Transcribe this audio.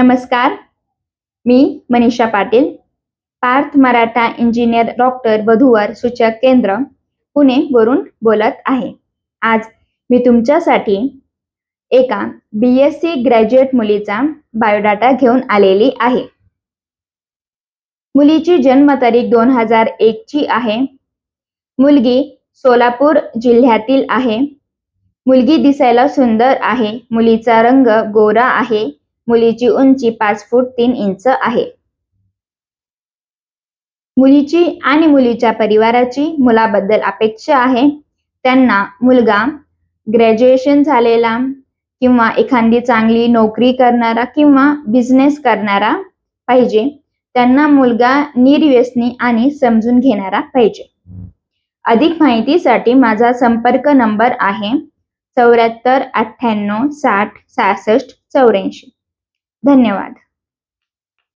नमस्कार, मी Manisha Patil, Parth Maratha engineer doctor वधूवर सूचक केंद्र पुणे वरून बोलत आहे। आज मी तुमच्यासाठी एका BSc ग्रॅज्युएट मुलीचा बायोडाटा घेऊन आलेली आहे। मुलीची जन्मतारीख 2001 ची आहे। मुलगी सोलापूर जिल्ह्यातील आहे। मुलगी दिसायला सुंदर आहे। मुलीचा रंग गोरा आहे। मुलीची उंची 5 फूट 3 इंच आहे। मुलीची आणि मुलीच्या परिवाराची मुलाबद्दल अपेक्षा आहे। त्यांना मुलगा ग्रॅज्युएशन झालेला किंवा एखादी चांगली नोकरी करणारा किंवा बिझनेस करणारा पाहिजे। त्यांना मुलगा निर्व्यसनी आणि समजून घेणारा पाहिजे। अधिक माहितीसाठी माझा संपर्क नंबर आहे 74 98 60 66 84। धन्यवाद।